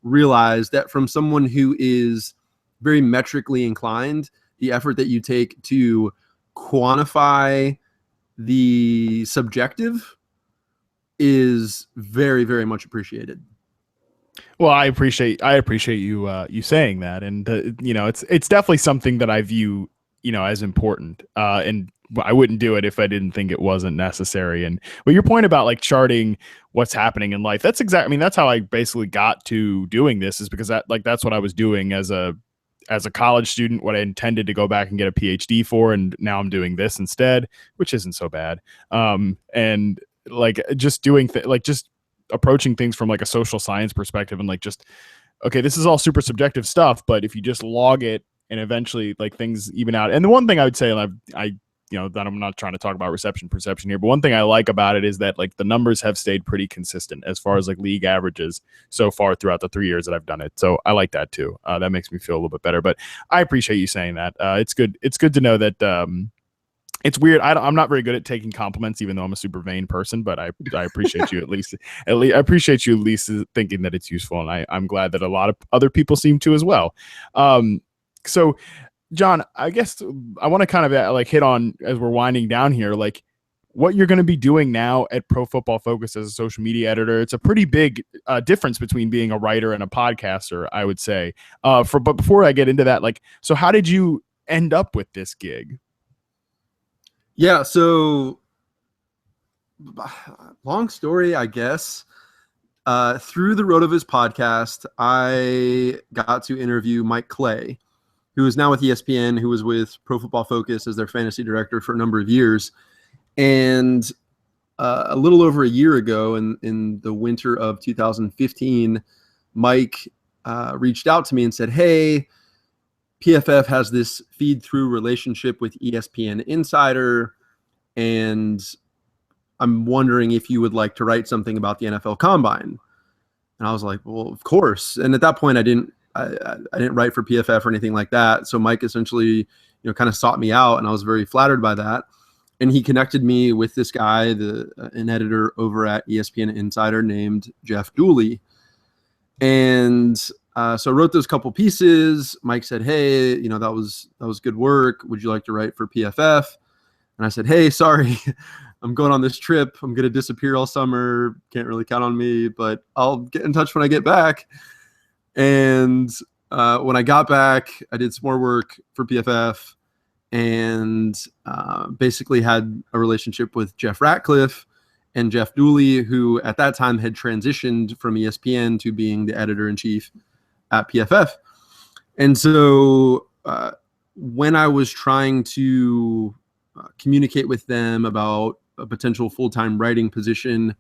realize that from someone who is very metrically inclined, the effort that you take to quantify the subjective is very, very much appreciated. Well, I appreciate you saying that, and it's definitely something that I view as important, and I wouldn't do it if I didn't think it wasn't necessary. And but your point about like charting what's happening in life, that's exactly, I mean, that's how I basically got to doing this, is because that's what I was doing as a college student, what I intended to go back and get a PhD for, and now I'm doing this instead, which isn't so bad. And like just doing just approaching things from like a social science perspective, and like, just, okay, this is all super subjective stuff, but if you just log it and eventually like things even out. And the one thing I would say, and I that I'm not trying to talk about reception perception here, but one thing I like about it is that like the numbers have stayed pretty consistent as far as like league averages so far throughout the 3 years that I've done it. So I like that too. That makes me feel a little bit better, but I appreciate you saying that. It's good to know that, it's weird. I'm not very good at taking compliments, even though I'm a super vain person, but I appreciate you at least I appreciate you at least thinking that it's useful. And I'm glad that a lot of other people seem to as well. So Jon, I guess I want to kind of like hit on, as we're winding down here, like what you're going to be doing now at Pro Football Focus as a social media editor. It's a pretty big difference between being a writer and a podcaster, I would say. But before I get into that, like, so how did you end up with this gig? Yeah, so long story, I guess. Through the road of his podcast, I got to interview Mike Clay, who is now with ESPN, who was with Pro Football Focus as their fantasy director for a number of years. And a little over a year ago, in the winter of 2015, Mike reached out to me and said, hey, PFF has this feed-through relationship with ESPN Insider, and I'm wondering if you would like to write something about the NFL Combine. And I was like, well, of course. And at that point, I didn't write for PFF or anything like that. So Mike essentially, kind of sought me out, and I was very flattered by that. And he connected me with this guy, an editor over at ESPN Insider named Jeff Dooley. And so I wrote those couple pieces. Mike said, hey, that was good work. Would you like to write for PFF? And I said, hey, sorry, I'm going on this trip. I'm going to disappear all summer. Can't really count on me, but I'll get in touch when I get back. And when I got back, I did some more work for PFF, and basically had a relationship with Jeff Ratcliffe and Jeff Dooley, who at that time had transitioned from ESPN to being the editor-in-chief at PFF. And so when I was trying to communicate with them about a potential full-time writing position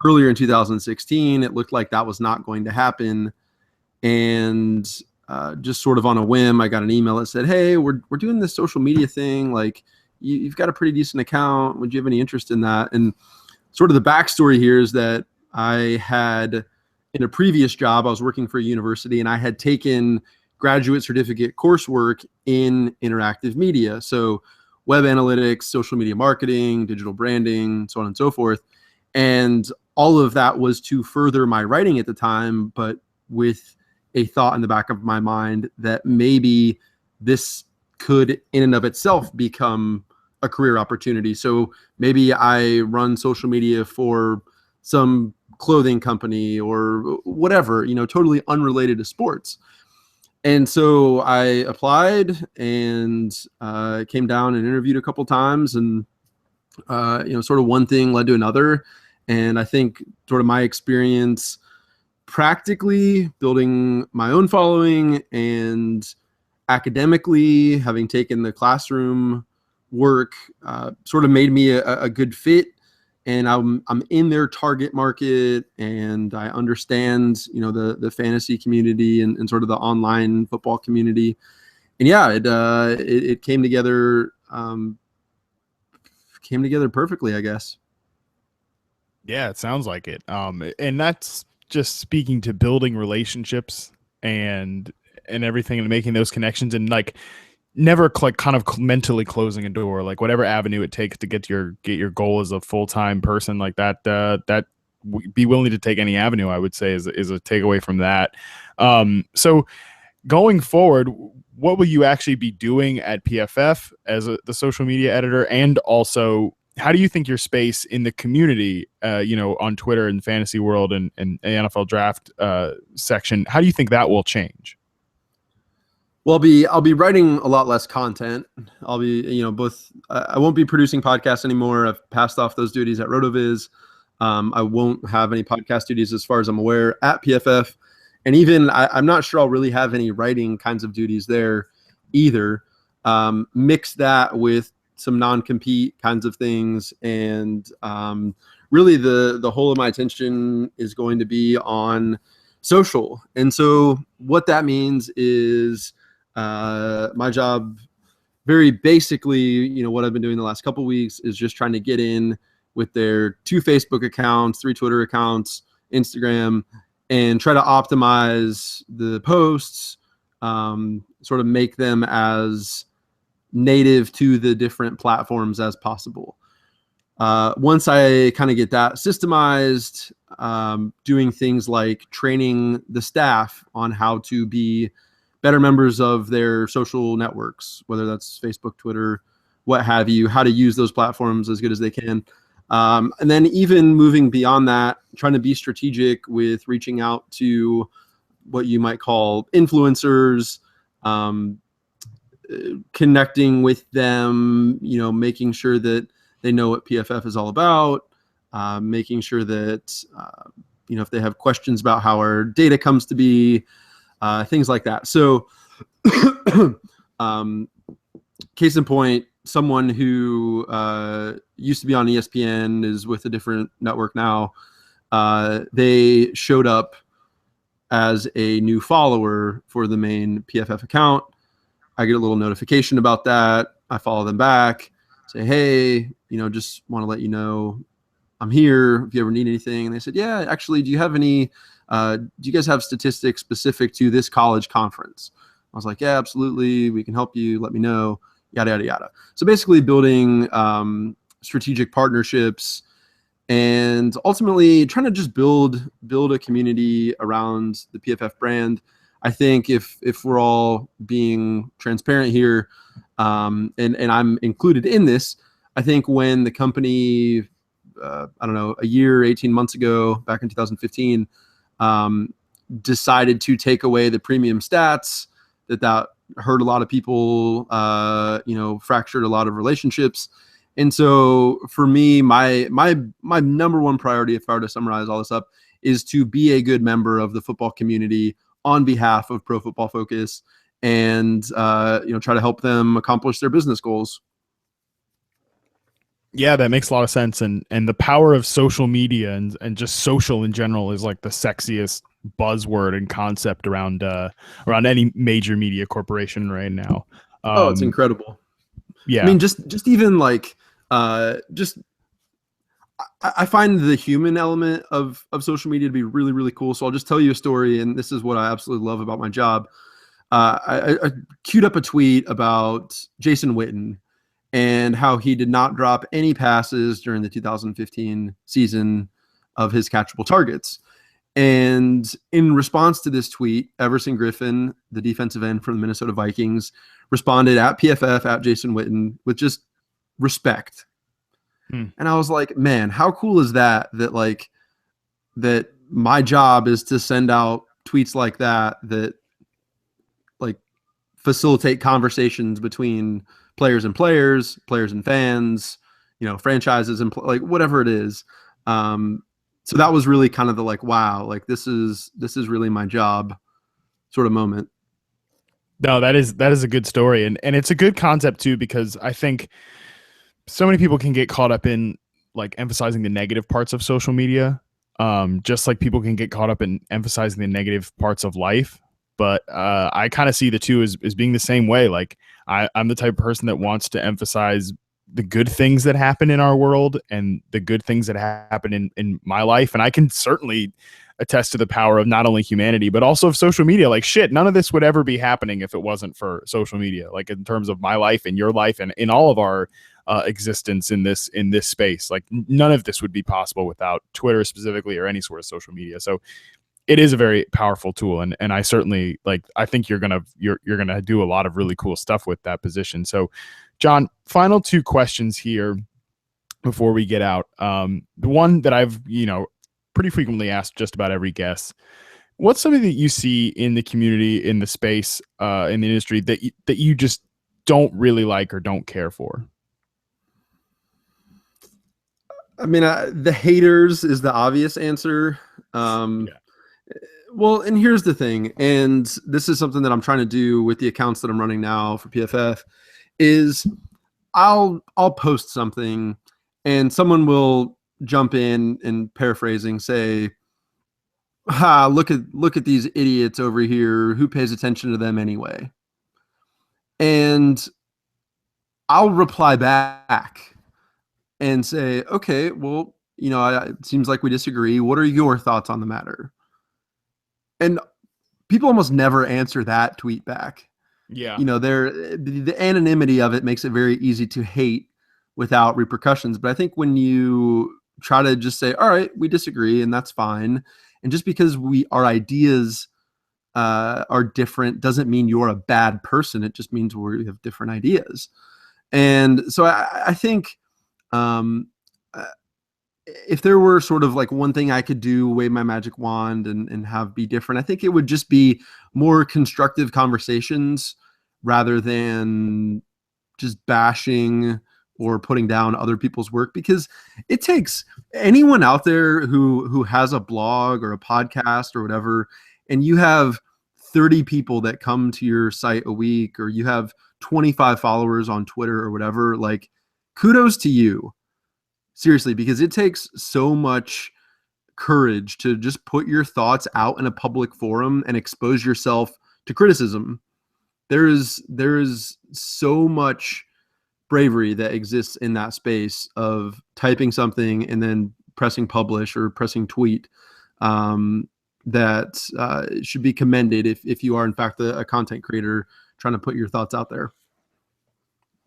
earlier in 2016, it looked like that was not going to happen. And just sort of on a whim, I got an email that said, "Hey, we're doing this social media thing. Like, you've got a pretty decent account. Would you have any interest in that?" And sort of the backstory here is that I had, in a previous job, I was working for a university, and I had taken graduate certificate coursework in interactive media. So web analytics, social media marketing, digital branding, so on and so forth. And all of that was to further my writing at the time, but with a thought in the back of my mind that maybe this could in and of itself become a career opportunity. So maybe I run social media for some clothing company or whatever, totally unrelated to sports. And so I applied and came down and interviewed a couple times, and sort of one thing led to another. And I think sort of my experience practically building my own following and academically having taken the classroom work sort of made me a good fit. And I'm in their target market, and I understand, the fantasy community and sort of the online football community. And yeah, it came together perfectly, I guess. Yeah, it sounds like it. And that's just speaking to building relationships and everything, and making those connections, and like never kind of mentally closing a door, like whatever avenue it takes to get your goal as a full-time person like that, be willing to take any avenue, I would say is a takeaway from that. So going forward, what will you actually be doing at PFF as the social media editor? And also, how do you think your space in the community, on Twitter and fantasy world and NFL draft section, how do you think that will change? Well, I'll be writing a lot less content. I'll be, I won't be producing podcasts anymore. I've passed off those duties at RotoViz. I won't have any podcast duties as far as I'm aware at PFF. And even I'm not sure I'll really have any writing kinds of duties there either. Mix that with some non-compete kinds of things. And really the whole of my attention is going to be on social. And so what that means is my job, very basically, what I've been doing the last couple of weeks is just trying to get in with their 2 Facebook accounts, 3 Twitter accounts, Instagram, and try to optimize the posts, sort of make them as native to the different platforms as possible. Once I kind of get that systemized, doing things like training the staff on how to be better members of their social networks, whether that's Facebook, Twitter, what have you, how to use those platforms as good as they can. And then even moving beyond that, trying to be strategic with reaching out to what you might call influencers, connecting with them, making sure that they know what PFF is all about, making sure that, if they have questions about how our data comes to be, things like that. So case in point, someone who used to be on ESPN is with a different network now. They showed up as a new follower for the main PFF account. I get a little notification about that. I follow them back, say, hey, just want to let you know I'm here if you ever need anything. And they said, yeah, actually, do you have any, do you guys have statistics specific to this college conference? I was like, yeah, absolutely. We can help you. Let me know, yada, yada, yada. So basically building strategic partnerships and ultimately trying to just build a community around the PFF brand. I think if we're all being transparent here, and I'm included in this, I think when the company, I don't know, a year, 18 months ago, back in 2015, decided to take away the premium stats, that hurt a lot of people, fractured a lot of relationships. And so for me, my number one priority, if I were to summarize all this up, is to be a good member of the football community on behalf of Pro Football Focus, and try to help them accomplish their business goals. Yeah, that makes a lot of sense. And the power of social media and just social in general is like the sexiest buzzword and concept around any major media corporation right now. Oh, it's Um, incredible. I yeah. mean, just even like just I find the human element of social media to be really, really cool. So I'll just tell you a story, and this is what I absolutely love about my job. I queued up a tweet about Jason Witten and how he did not drop any passes during the 2015 season of his catchable targets. And in response to this tweet, Everson Griffin, the defensive end from the Minnesota Vikings, responded at PFF at Jason Witten with just respect. And I was like, man, how cool is that? That my job is to send out tweets like that like facilitate conversations between players and players, players and fans, franchises and like whatever it is. So that was really kind of the like, wow, like this is really my job sort of moment. No, that is a good story, and it's a good concept too, because I think so many people can get caught up in like emphasizing the negative parts of social media, just like people can get caught up in emphasizing the negative parts of life. But I kind of see the two as being the same way. Like I'm the type of person that wants to emphasize the good things that happen in our world and the good things that happen in my life. And I can certainly attest to the power of not only humanity, but also of social media. Like shit, none of this would ever be happening if it wasn't for social media, like in terms of my life and your life and in all of our existence in this space. Like none of this would be possible without Twitter specifically or any sort of social media. So it is a very powerful tool, and I certainly I think you're gonna do a lot of really cool stuff with that position. So Jon, final two questions here before we get out. The one that I've pretty frequently asked just about every guest: what's something that you see in the community, in the space, in the industry that you just don't really like or don't care for? I mean, the haters is the obvious answer. Yeah. Well, and here's the thing, and this is something that I'm trying to do with the accounts that I'm running now for PFF, is I'll post something and someone will jump in and paraphrasing say, look at these idiots over here, who pays attention to them anyway? And I'll reply back and say, okay, well, it seems like we disagree. What are your thoughts on the matter? And people almost never answer that tweet back. Yeah. The anonymity of it makes it very easy to hate without repercussions. But I think when you try to just say, all right, we disagree, and that's fine. And just because our ideas are different doesn't mean you're a bad person. It just means we have different ideas. And so I think if there were sort of like one thing I could do, wave my magic wand and have be different, I think it would just be more constructive conversations rather than just bashing or putting down other people's work, because it takes anyone out there who has a blog or a podcast or whatever, and you have 30 people that come to your site a week, or you have 25 followers on Twitter or whatever, like kudos to you. Seriously, because it takes so much courage to just put your thoughts out in a public forum and expose yourself to criticism. There is so much bravery that exists in that space of typing something and then pressing publish or pressing tweet, that should be commended if you are in fact a content creator trying to put your thoughts out there.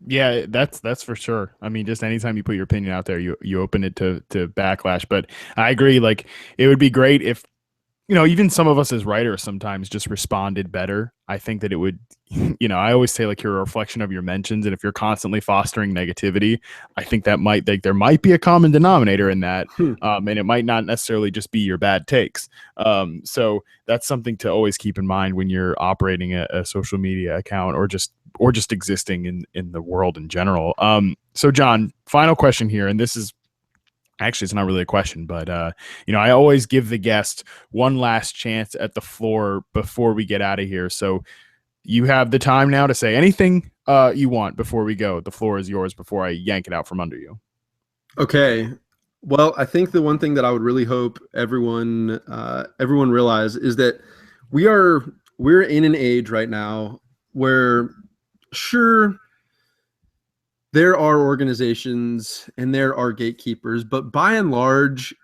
Yeah, that's for sure. I mean, just anytime you put your opinion out there, you open it to backlash. But I agree, like it would be great if, even some of us as writers sometimes just responded better. I think that it would, I always say like you're a reflection of your mentions. And if you're constantly fostering negativity, I think that there might be a common denominator in that. And it might not necessarily just be your bad takes. So that's something to always keep in mind when you're operating a social media account or just existing in the world in general. So Jon, final question here, and this is actually, it's not really a question, but I always give the guest one last chance at the floor before we get out of here. So you have the time now to say anything you want before we go. The floor is yours before I yank it out from under you. Okay. Well, I think the one thing that I would really hope everyone realize is that we are we're in an age right now where sure there are organizations and there are gatekeepers, but by and large,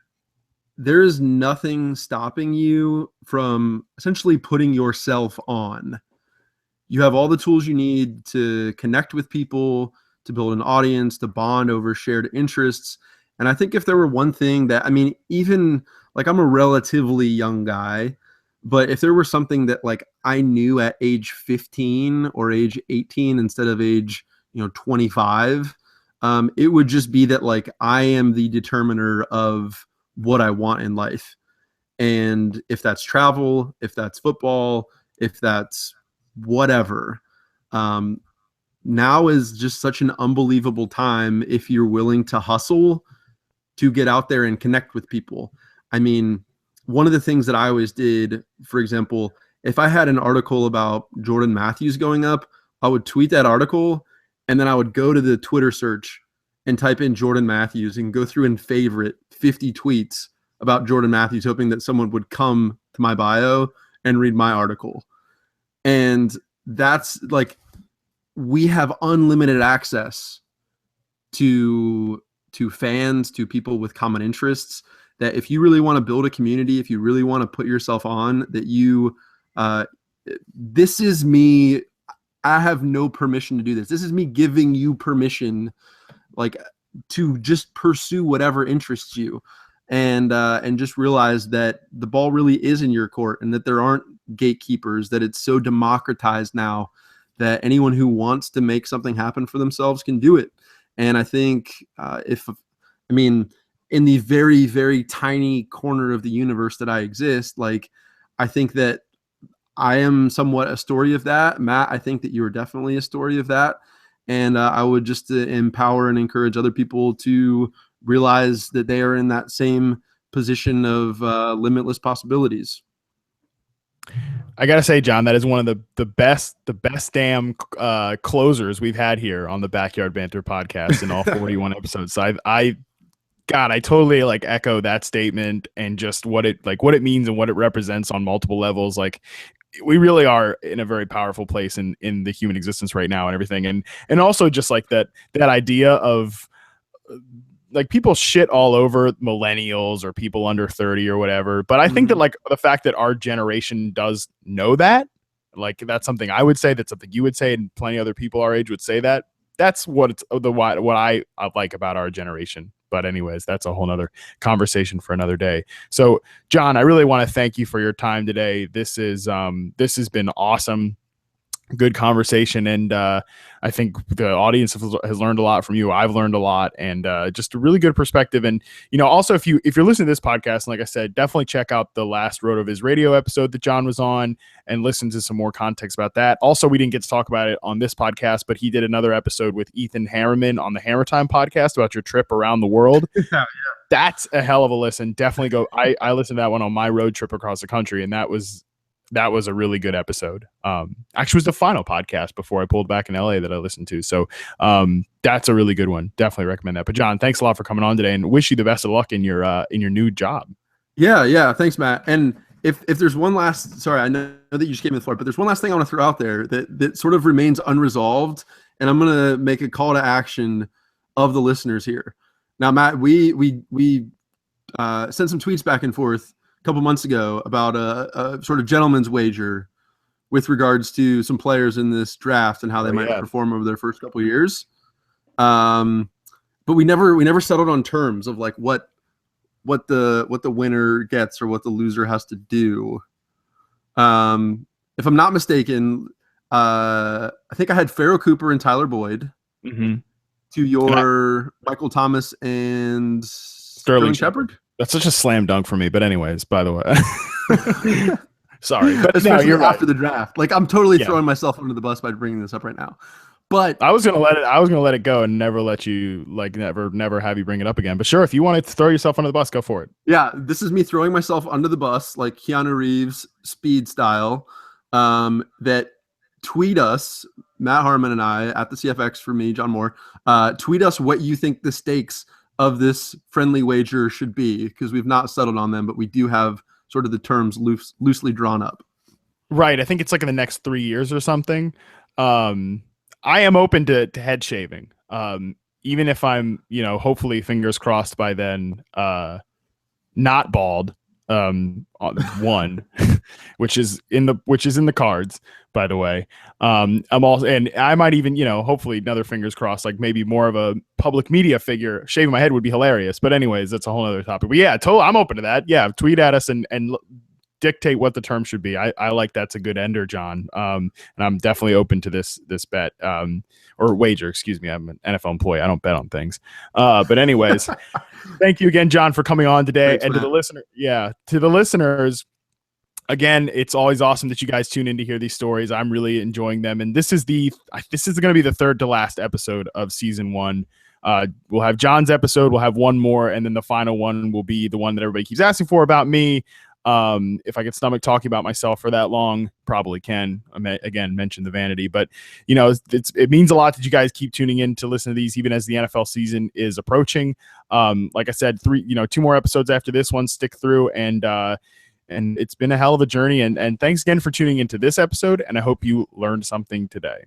there is nothing stopping you from essentially putting yourself on. You have all the tools you need to connect with people, to build an audience, to bond over shared interests. And I think if there were one thing that, I mean, even like I'm a relatively young guy, but if there were something that like I knew at age 15 or age 18 instead of age, 25, it would just be that like I am the determiner of what I want in life. And if that's travel, if that's football, if that's whatever, um, now is just such an unbelievable time if you're willing to hustle to get out there and connect with people. I mean, one of the things that I always did, for example, if I had an article about Jordan Matthews going up, I would tweet that article and then I would go to the Twitter search and type in Jordan Matthews and go through and favorite 50 tweets about Jordan Matthews, hoping that someone would come to my bio and read my article. And that's like, we have unlimited access to fans, to people with common interests, that if you really want to build a community, if you really want to put yourself on, that this is me. I have no permission to do this. This is me giving you permission, like, to just pursue whatever interests you, and just realize that the ball really is in your court and that there aren't gatekeepers, that it's so democratized now that anyone who wants to make something happen for themselves can do it. And I think in the very, very tiny corner of the universe that I exist, like, I think that I am somewhat a story of that. Matt, I think that you are definitely a story of that. And I would just empower and encourage other people to realize that they are in that same position of limitless possibilities. I gotta say, John, that is one of the best damn closers we've had here on the Backyard Banter podcast in all 41 episodes. So I totally like echo that statement and just what it means and what it represents on multiple levels. Like, we really are in a very powerful place in the human existence right now and everything. And also just like that idea of like, people shit all over millennials or people under 30 or whatever. But I think that like the fact that our generation does know that, like, that's something I would say, that's something you would say, and plenty of other people our age would say that. That's what I like about our generation. But anyways, that's a whole nother conversation for another day. So, John, I really want to thank you for your time today. This has been awesome. Good conversation, and I think the audience has learned a lot from you. I've learned a lot, and just a really good perspective. And also, if you're listening to this podcast, and like I said, definitely check out the last Road of His Radio episode that John was on, and listen to some more context about that. Also, we didn't get to talk about it on this podcast, but he did another episode with Ethan Harriman on the Hammer Time podcast about your trip around the world. Yeah. That's a hell of a listen. Definitely go. I listened to that one on my road trip across the country, and that was a really good episode. Actually, it was the final podcast before I pulled back in LA that I listened to. So that's a really good one. Definitely recommend that. But John, thanks a lot for coming on today, and wish you the best of luck in your new job. Yeah. Thanks, Matt. And if there's one last, sorry, I know that you just gave me the floor, but there's one last thing I want to throw out there that sort of remains unresolved. And I'm going to make a call to action of the listeners here. Now, Matt, we sent some tweets back and forth couple months ago about a sort of gentleman's wager with regards to some players in this draft and how they might perform over their first couple of years. But we never settled on terms of like what the winner gets or what the loser has to do. If I'm not mistaken, I think I had Pharaoh Cooper and Tyler Boyd to your Michael Thomas and Sterling Shepard. That's such a slam dunk for me. But anyways, by the way, sorry, but no, you're after the draft. Like, I'm totally throwing myself under the bus by bringing this up right now. But I was gonna let it go and never let you, like, never have you bring it up again. But sure, if you want to throw yourself under the bus, go for it. Yeah, this is me throwing myself under the bus, like Keanu Reeves speed style. That tweet us, Matt Harmon and I at the CFX for me, Jon Moore. Tweet us what you think the stakes of this friendly wager should be, because we've not settled on them, but we do have sort of the terms loosely drawn up. Right. I think it's like in the next 3 years or something. I am open to head shaving. Even if I'm, hopefully fingers crossed by then, not bald. One, which is in the cards, by the way. I'm also, and I might even, hopefully another fingers crossed, like maybe more of a public media figure. Shaving my head would be hilarious. But anyways, that's a whole other topic. But yeah, totally, I'm open to that. Yeah. Tweet at us and dictate what the term should be. I like that's a good ender, John. And I'm definitely open to this bet, or wager, excuse me. I'm an NFL employee. I don't bet on things. But anyways, thank you again, John, for coming on today. Thanks, and man. To the listeners, again, it's always awesome that you guys tune in to hear these stories. I'm really enjoying them. And this is going to be the third to last episode of season 1. We'll have John's episode. We'll have one more. And then the final one will be the one that everybody keeps asking for about me. If I could stomach talking about myself for that long, probably can. Again, mention the vanity, but it means a lot that you guys keep tuning in to listen to these, even as the NFL season is approaching. Like I said, 2 more episodes after this one, stick through, and it's been a hell of a journey. And thanks again for tuning into this episode. And I hope you learned something today.